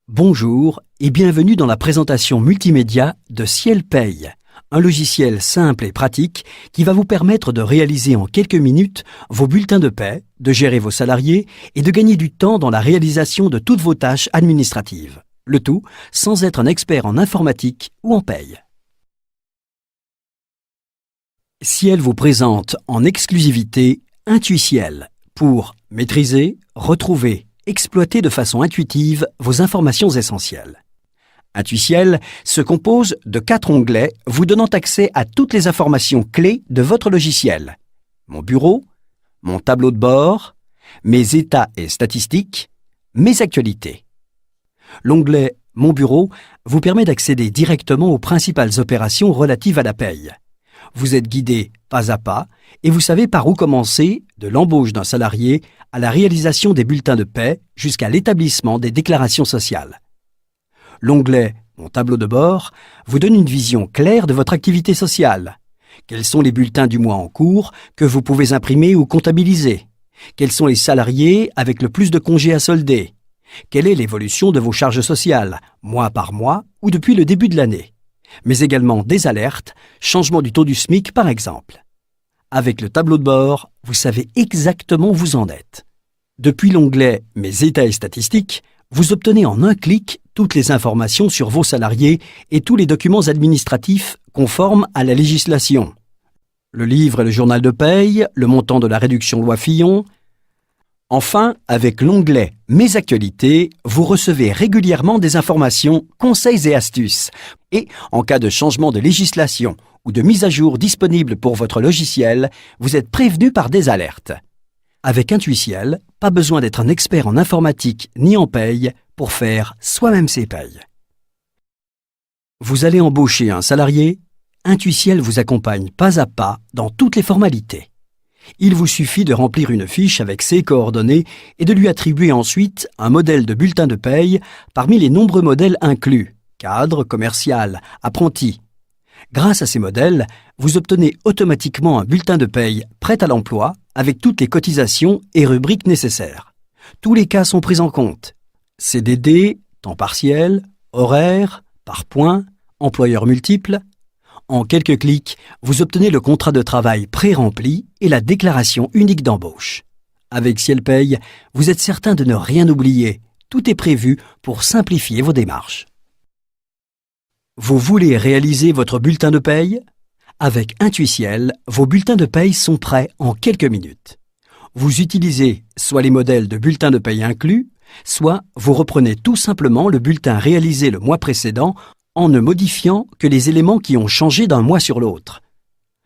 Bonjour et bienvenue dans la présentation multimédia de Ciel Paye, un logiciel simple et pratique qui va vous permettre de réaliser en quelques minutes vos bulletins de paie, de gérer vos salariés et de gagner du temps dans la réalisation de toutes vos tâches administratives. Le tout sans être un expert en informatique ou en paye. Ciel vous présente en exclusivité Intuiciel pour maîtriser, retrouver, exploiter de façon intuitive vos informations essentielles. Intuiciel se compose de 4 onglets vous donnant accès à toutes les informations clés de votre logiciel. Mon bureau, mon tableau de bord, mes états et statistiques, mes actualités. L'onglet Mon bureau vous permet d'accéder directement aux principales opérations relatives à la paye. Vous êtes guidé pas à pas et vous savez par où commencer, de l'embauche d'un salarié à la réalisation des bulletins de paie jusqu'à l'établissement des déclarations sociales. L'onglet Mon tableau de bord vous donne une vision claire de votre activité sociale. Quels sont les bulletins du mois en cours que vous pouvez imprimer ou comptabiliser? Quels sont les salariés avec le plus de congés à solder? Quelle est l'évolution de vos charges sociales, mois par mois ou depuis le début de l'année? Mais également des alertes, changement du taux du SMIC par exemple. Avec le tableau de bord, vous savez exactement où vous en êtes. Depuis l'onglet Mes états et statistiques, vous obtenez en un clic toutes les informations sur vos salariés et tous les documents administratifs conformes à la législation. Le livre et le journal de paye, le montant de la réduction loi Fillon. Enfin, avec l'onglet Mes actualités, vous recevez régulièrement des informations, conseils et astuces. Et, en cas de changement de législation ou de mise à jour disponible pour votre logiciel, vous êtes prévenu par des alertes. Avec Intuiciel, pas besoin d'être un expert en informatique ni en paye pour faire soi-même ses payes. Vous allez embaucher un salarié? Intuiciel vous accompagne pas à pas dans toutes les formalités. Il vous suffit de remplir une fiche avec ses coordonnées et de lui attribuer ensuite un modèle de bulletin de paye parmi les nombreux modèles inclus, cadre, commercial, apprenti. Grâce à ces modèles, vous obtenez automatiquement un bulletin de paye prêt à l'emploi avec toutes les cotisations et rubriques nécessaires. Tous les cas sont pris en compte. CDD, temps partiel, horaire, par points, employeurs multiples. En quelques clics, vous obtenez le contrat de travail pré-rempli et la déclaration unique d'embauche. Avec Ciel Paye, vous êtes certain de ne rien oublier. Tout est prévu pour simplifier vos démarches. Vous voulez réaliser votre bulletin de paye? Avec Intuiciel, vos bulletins de paye sont prêts en quelques minutes. Vous utilisez soit les modèles de bulletins de paye inclus, soit vous reprenez tout simplement le bulletin réalisé le mois précédent en ne modifiant que les éléments qui ont changé d'un mois sur l'autre.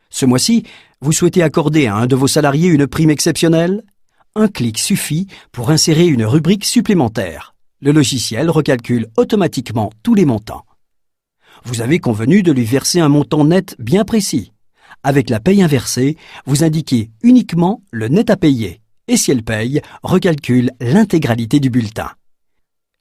Ce mois-ci, vous souhaitez accorder à un de vos salariés une prime exceptionnelle? Un clic suffit pour insérer une rubrique supplémentaire. Le logiciel recalcule automatiquement tous les montants. Vous avez convenu de lui verser un montant net bien précis. Avec la paye inversée, vous indiquez uniquement le net à payer et Ciel Paye recalcule l'intégralité du bulletin.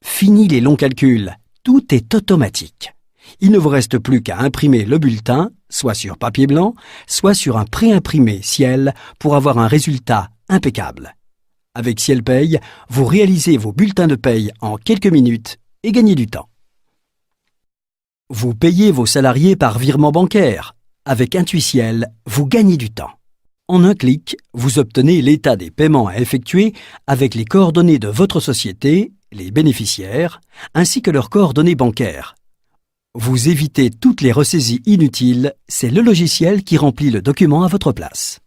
Fini les longs calculs, tout est automatique. Il ne vous reste plus qu'à imprimer le bulletin, soit sur papier blanc, soit sur un pré-imprimé Ciel pour avoir un résultat impeccable. Avec Ciel Paye, vous réalisez vos bulletins de paye en quelques minutes et gagnez du temps. Vous payez vos salariés par virement bancaire. Avec Intuiciel, vous gagnez du temps. En un clic, vous obtenez l'état des paiements à effectuer avec les coordonnées de votre société, les bénéficiaires, ainsi que leurs coordonnées bancaires. Vous évitez toutes les ressaisies inutiles, c'est le logiciel qui remplit le document à votre place.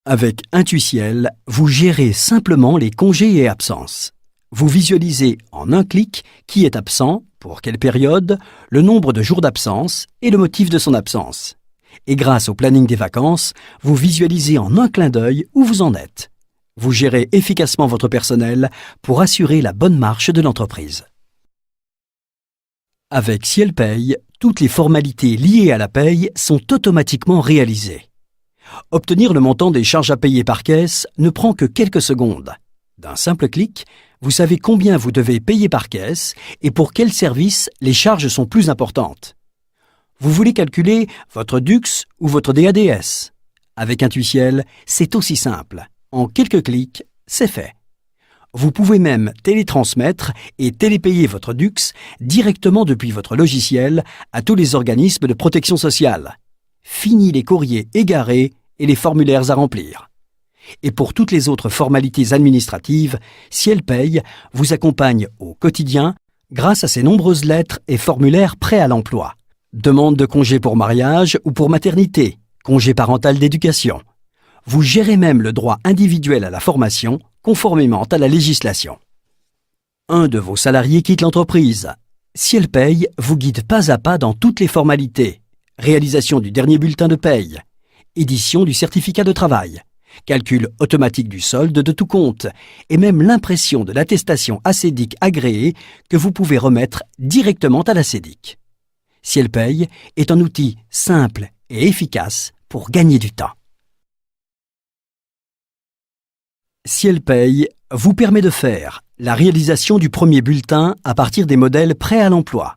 Avec Intuiciel, vous gérez simplement les congés et absences. Vous visualisez en un clic qui est absent, pour quelle période, le nombre de jours d'absence et le motif de son absence. Et grâce au planning des vacances, vous visualisez en un clin d'œil où vous en êtes. Vous gérez efficacement votre personnel pour assurer la bonne marche de l'entreprise. Avec Ciel Paye, toutes les formalités liées à la paye sont automatiquement réalisées. Obtenir le montant des charges à payer par caisse ne prend que quelques secondes. D'un simple clic, vous savez combien vous devez payer par caisse et pour quel service les charges sont plus importantes. Vous voulez calculer votre DUX ou votre DADS? Avec Intuiciel, c'est aussi simple. En quelques clics, c'est fait. Vous pouvez même télétransmettre et télépayer votre DUX directement depuis votre logiciel à tous les organismes de protection sociale. Fini les courriers égarés et les formulaires à remplir. Et pour toutes les autres formalités administratives, Ciel Paye vous accompagne au quotidien grâce à ses nombreuses lettres et formulaires prêts à l'emploi. Demande de congé pour mariage ou pour maternité, congé parental d'éducation. Vous gérez même le droit individuel à la formation conformément à la législation. Un de vos salariés quitte l'entreprise. Ciel Paye vous guide pas à pas dans toutes les formalités. Réalisation du dernier bulletin de paye, édition du certificat de travail, calcul automatique du solde de tout compte et même l'impression de l'attestation ACEDIC agréée que vous pouvez remettre directement à la CEDIC. Ciel Paye est un outil simple et efficace pour gagner du temps. Ciel Paye vous permet de faire la réalisation du premier bulletin à partir des modèles prêts à l'emploi,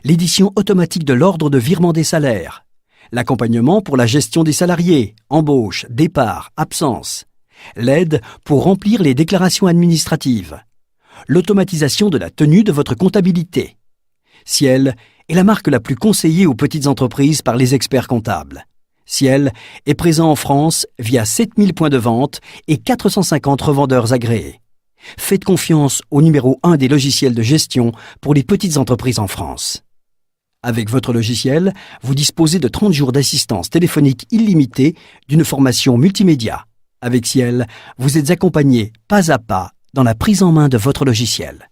l'édition automatique de l'ordre de virement des salaires, l'accompagnement pour la gestion des salariés, embauche, départ, absence, l'aide pour remplir les déclarations administratives, l'automatisation de la tenue de votre comptabilité. Ciel est la marque la plus conseillée aux petites entreprises par les experts comptables. Ciel est présent en France via 7000 points de vente et 450 revendeurs agréés. Faites confiance au numéro 1 des logiciels de gestion pour les petites entreprises en France. Avec votre logiciel, vous disposez de 30 jours d'assistance téléphonique illimitée d'une formation multimédia. Avec Ciel, vous êtes accompagné pas à pas dans la prise en main de votre logiciel.